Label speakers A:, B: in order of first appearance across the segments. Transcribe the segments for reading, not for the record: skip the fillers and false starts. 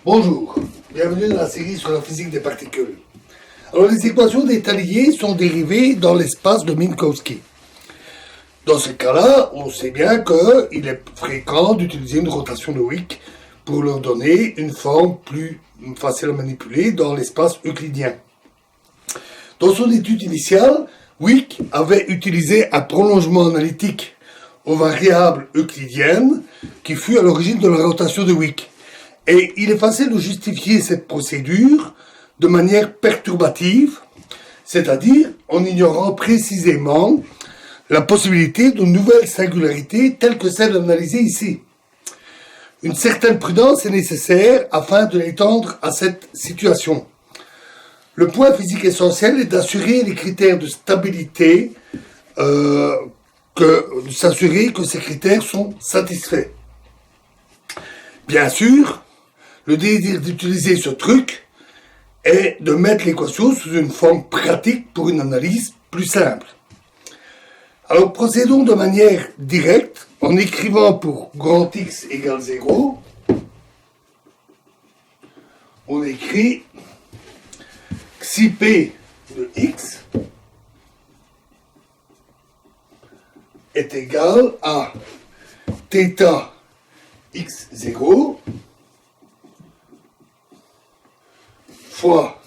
A: Bonjour, bienvenue dans la série sur la physique des particules. Alors les équations d'état lié sont dérivées dans l'espace de Minkowski. Dans ce cas-là, on sait bien qu'il est fréquent d'utiliser une rotation de Wick pour leur donner une forme plus facile à manipuler dans l'espace euclidien. Dans son étude initiale, Wick avait utilisé un prolongement analytique aux variables euclidiennes qui fut à l'origine de la rotation de Wick. Et il est facile de justifier cette procédure de manière perturbative, c'est-à-dire en ignorant précisément la possibilité de nouvelles singularités telles que celles analysées ici. Une certaine prudence est nécessaire afin de l'étendre à cette situation. Le point physique essentiel est d'assurer les critères de stabilité, de s'assurer que ces critères sont satisfaits. Bien sûr, le désir d'utiliser ce truc est de mettre l'équation sous une forme pratique pour une analyse plus simple. Alors procédons de manière directe en écrivant pour grand X égale 0, on écrit xi p de x est égal à θ x0 fois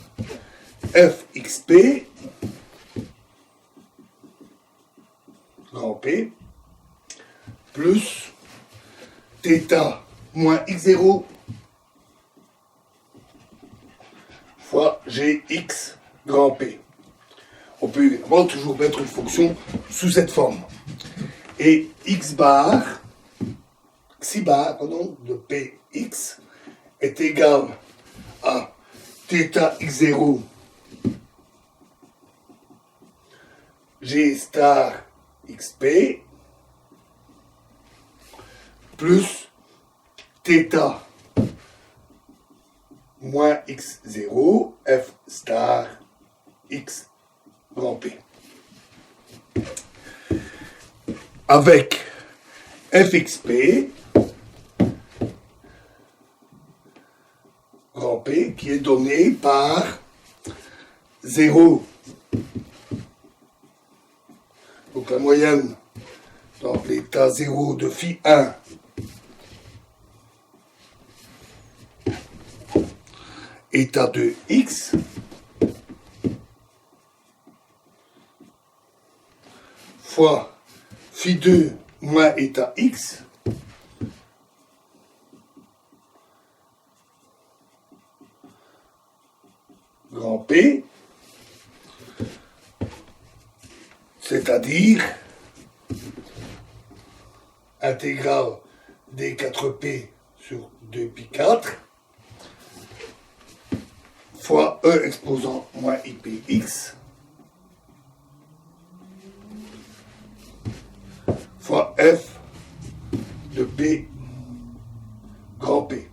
A: fxp grand P plus θ moins x0 fois gx grand P. On peut évidemment toujours mettre une fonction sous cette forme. Et xi bar de px est égal à θ x0 g star xp plus θ moins x0 f star x grand P. Avec fxp grand P qui est donné par 0. Donc la moyenne dans l'état 0 de phi 1 état de x fois phi 2 moins état x grand P, c'est-à-dire intégrale d 4p sur 2pi4 fois e exposant moins ipx fois f de p grand P.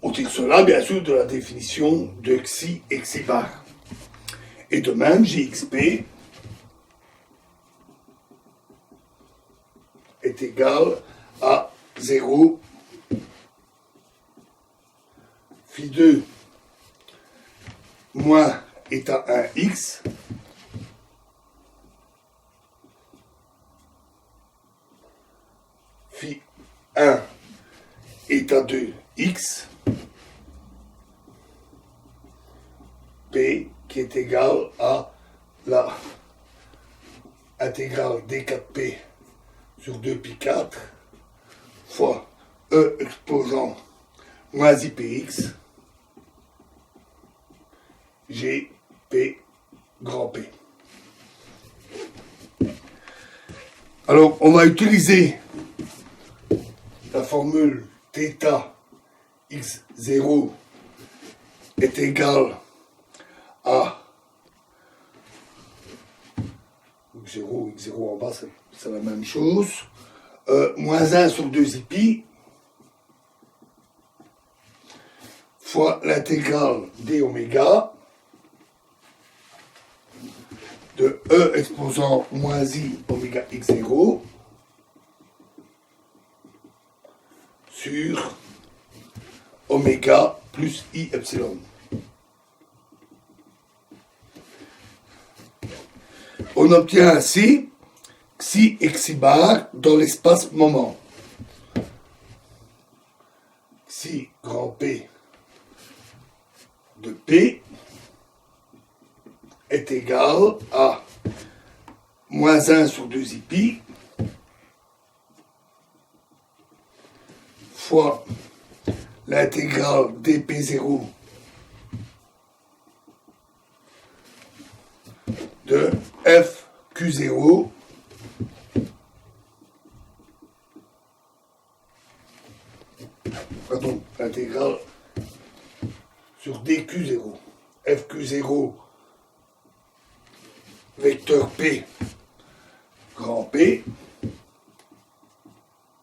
A: On tire cela bien sûr de la définition de xi et xi bar. Et de même, gxp est égal à 0 phi 2 moins état 1x phi 1 état 2x P qui est égal à la intégrale d4p sur 2pi4 fois e exposant moins ipx gp grand P. Alors on va utiliser la formule θ x0 est égal à x0 en bas, c'est la même chose, moins 1 sur 2 pi fois l'intégrale d oméga de e exposant moins i oméga x0 sur oméga plus I epsilon. On obtient ainsi xi et xi bar dans l'espace moment. Xi grand P de P est égal à moins 1 sur 2 pi fois l'intégrale dp0 de fq0 pardon, l'intégrale sur dq0 fq0 vecteur p grand P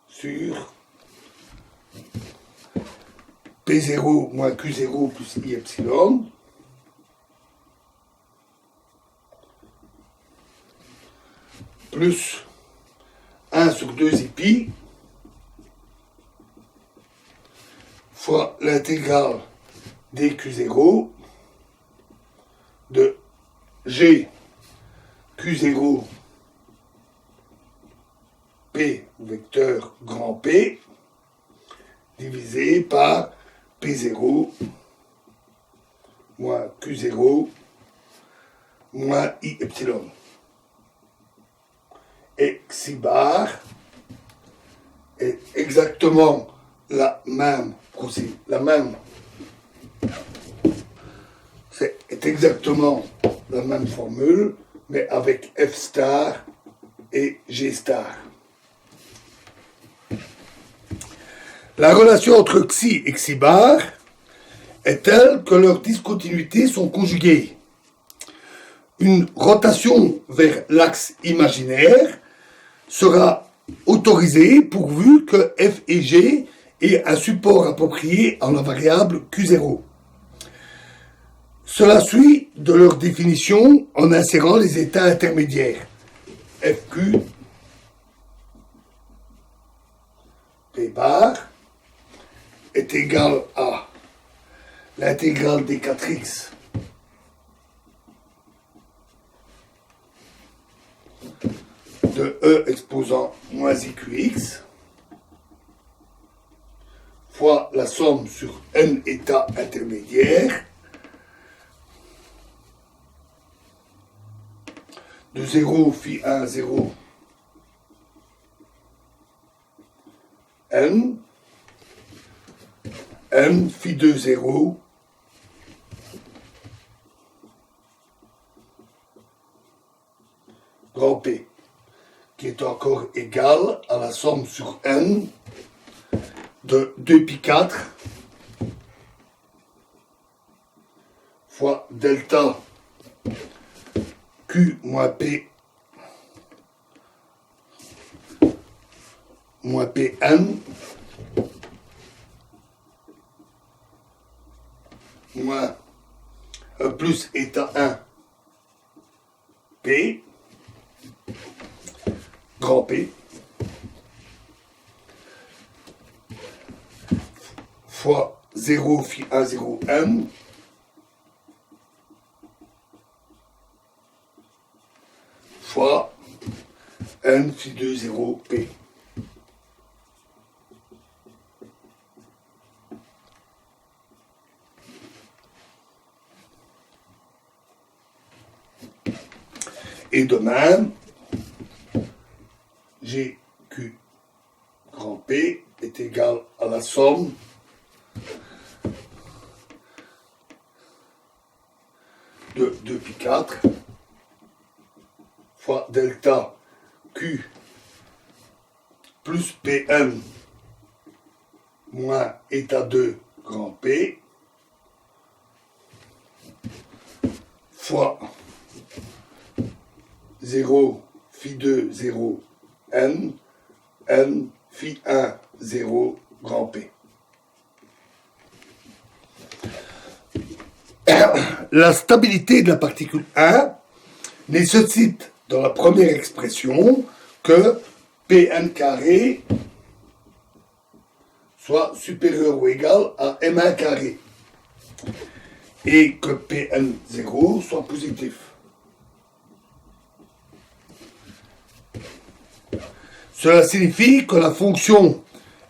A: sur P0 moins Q0 plus I epsilon plus 1 sur 2 pi fois l'intégrale dQ0 de G Q0 P vecteur grand P divisé par P0 moins Q0 moins I epsilon. Et xi bar est exactement la même c'est exactement la même formule, mais avec F star et G star. La relation entre xi et xi bar est telle que leurs discontinuités sont conjuguées. Une rotation vers l'axe imaginaire sera autorisée pourvu que f et g aient un support approprié en la variable q0. Cela suit de leur définition en insérant les états intermédiaires. Fq, P bar est égal à l'intégrale des 4x de E exposant moins IQX fois la somme sur n états intermédiaires de 0 phi 1 0 n n phi 2 0 grand P, qui est encore égal à la somme sur n de 2π4 fois delta Q moins P moins Pn moins plus état 1 P grand P fois 0 phi 1 0 n fois n phi 2 0 P. Et de même, GQ grand P est égal à la somme de 2π4 fois delta Q plus Pn moins état 2 grand P fois 0 phi 2 0 n n phi 1 0 grand P. La stabilité de la particule 1 nécessite dans la première expression que Pn carré soit supérieur ou égal à M1 carré et que Pn0 soit positif. Cela signifie que la fonction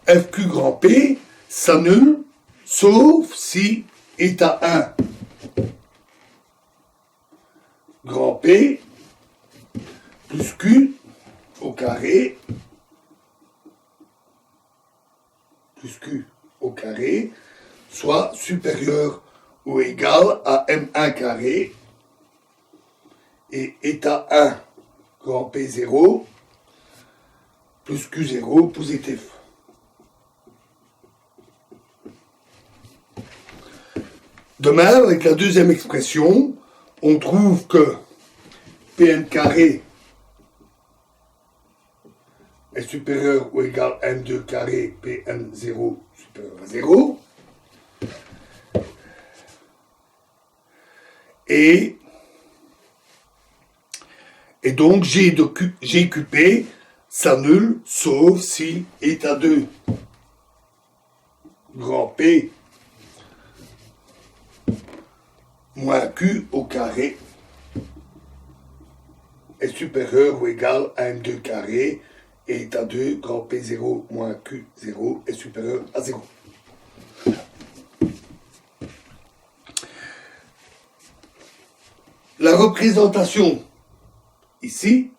A: fq grand P s'annule sauf si état 1 grand P plus Q au carré plus Q au carré soit supérieur ou égal à M1 carré et état 1 grand P0 plus Q0 positif. De même, avec la deuxième expression, on trouve que Pn carré est supérieur ou égal à M2 carré, Pn0 supérieur à 0. Et donc GQP s'annule sauf si état 2 grand P moins Q au carré est supérieur ou égal à M2 carré et état 2 grand P0 moins Q0 est supérieur à 0. La représentation ici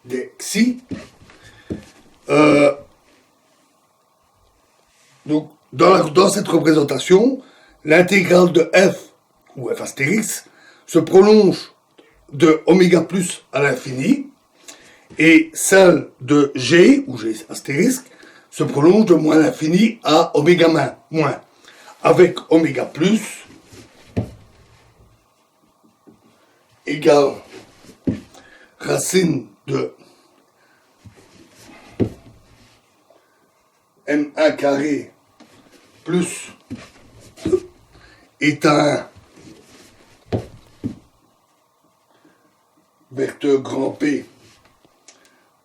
A: des xi, donc dans cette représentation, l'intégrale de f ou f astérix se prolonge de oméga plus à l'infini et celle de g ou g astérisque se prolonge de moins l'infini à oméga moins avec oméga plus égale racine de M1 carré plus état 1 vecteur grand P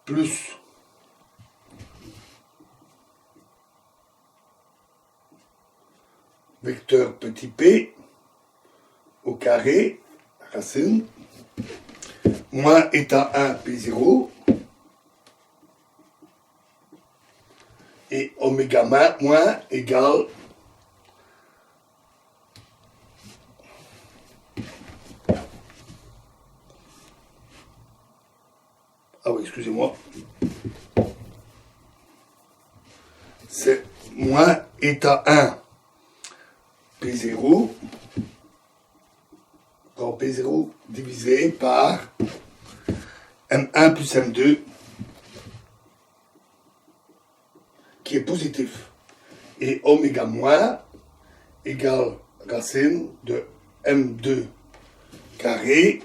A: plus vecteur petit p au carré, racine, moins état 1 P0 et oméga moins égale excusez-moi, c'est moins état 1 P0 grand P0 divisé par M1 plus M2 qui est positif et oméga moins égale racine de M2 carré.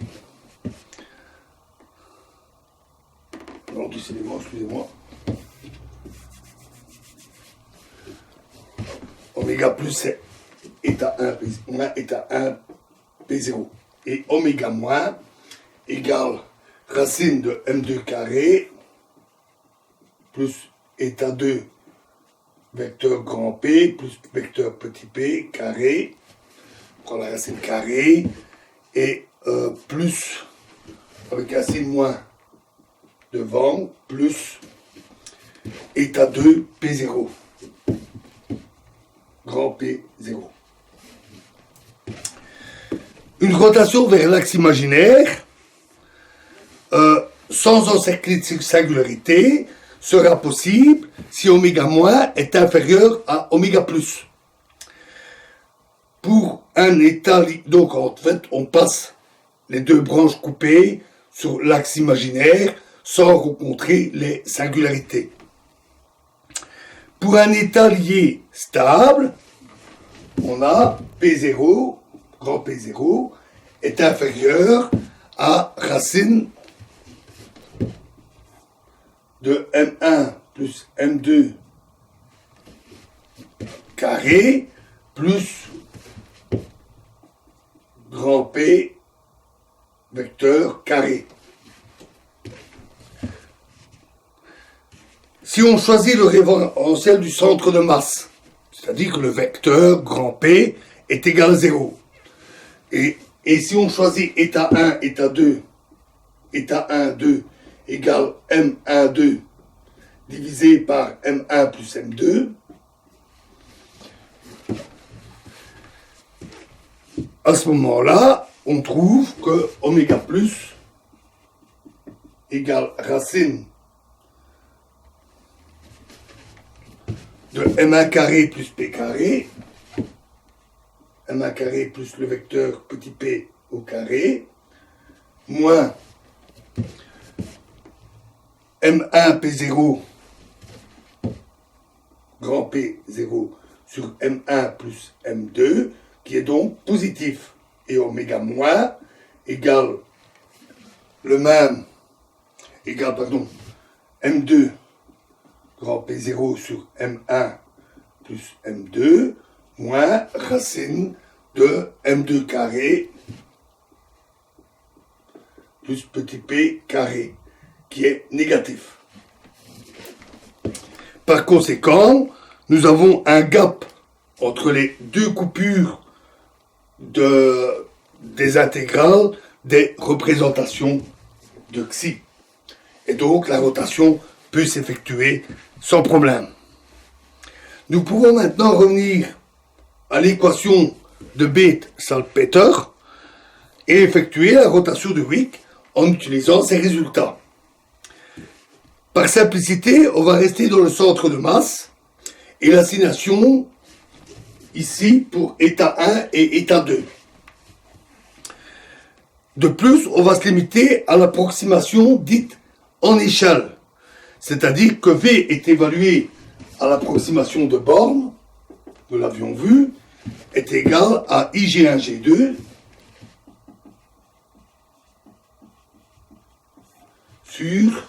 A: Non, décidément, excusez-moi. Oméga plus c'est état 1 moins état 1 P0 et oméga moins égale racine de M2 carré plus état 2 vecteur grand P plus vecteur petit p carré, on prend la racine carrée et plus avec racine moins devant plus état 2 P0 grand P0. Une rotation vers l'axe imaginaire sans encercler de singularité sera possible si oméga moins est inférieur à oméga plus. Pour un état, donc en fait, on passe les deux branches coupées sur l'axe imaginaire sans rencontrer les singularités. Pour un état lié stable, on a P0, grand P0, est inférieur à racine de M1 plus M2 carré plus grand P vecteur carré. Si si on choisit le référentiel du centre de masse, c'est-à-dire que le vecteur grand P est égal à 0, et si on choisit état 1, état 2, état 1, 2 égale M1, 2 divisé par M1 plus M2, à ce moment-là, on trouve que oméga plus égale racine de M1 carré plus P carré, M1 carré plus le vecteur petit p au carré, moins M1 P0, grand P0 sur M1 plus M2, qui est donc positif, et oméga moins égale le même, égale, pardon, M2 grand P0 sur M1 plus M2 moins racine de M2 carré plus petit p carré, qui est négatif. Par conséquent, nous avons un gap entre les deux coupures des intégrales des représentations de xi. Et donc la rotation peut s'effectuer sans problème. Nous pouvons maintenant revenir à l'équation de Bethe-Salpeter et effectuer la rotation de Wick en utilisant ces résultats. Par simplicité, on va rester dans le centre de masse et l'assignation ici pour état 1 et état 2. De plus, on va se limiter à l'approximation dite en échelle, c'est-à-dire que V est évalué à l'approximation de borne, nous l'avions vu, est égal à IG1G2 sur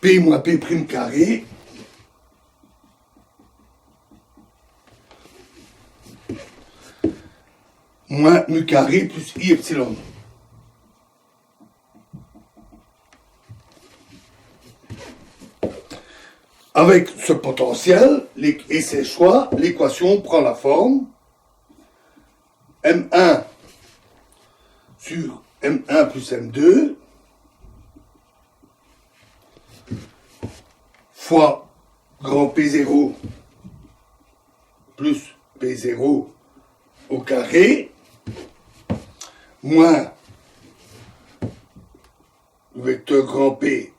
A: P moins P' carré moins mu carré plus I epsilon. Avec ce potentiel et ses choix, l'équation prend la forme M1 sur M1 plus M2 fois grand P0 plus P0 au carré moins le vecteur grand P,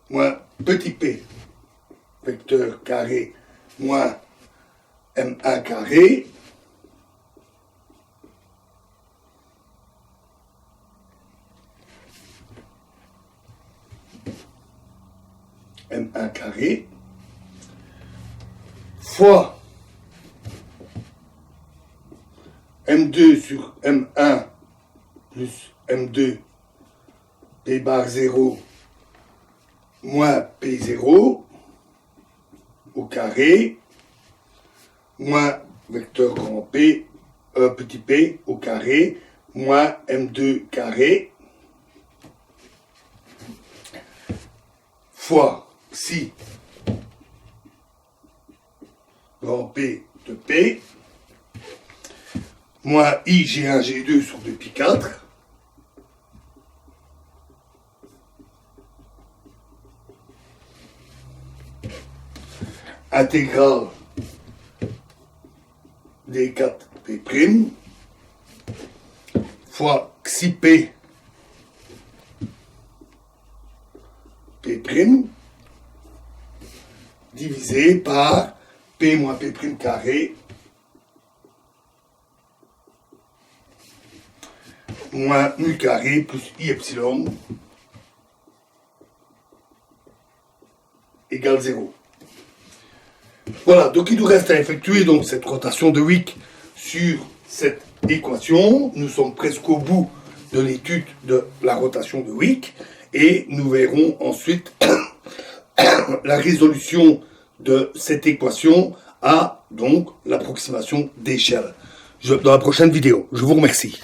A: moins petit p, vecteur carré, moins M1 carré, M1 carré, fois M2 sur M1 plus M2 P bar 0 moins P0 au carré moins vecteur grand P, petit p au carré moins M2 carré fois si grand P de P moins IG1 G2 sur 2π4 intégrale des 4P' fois xi P P' divisé par P moins P' carré moins mu carré plus I epsilon égale 0. Voilà, donc il nous reste à effectuer donc cette rotation de Wick sur cette équation. Nous sommes presque au bout de l'étude de la rotation de Wick et nous verrons ensuite la résolution de cette équation à donc l'approximation d'échelle dans la prochaine vidéo. Je vous remercie.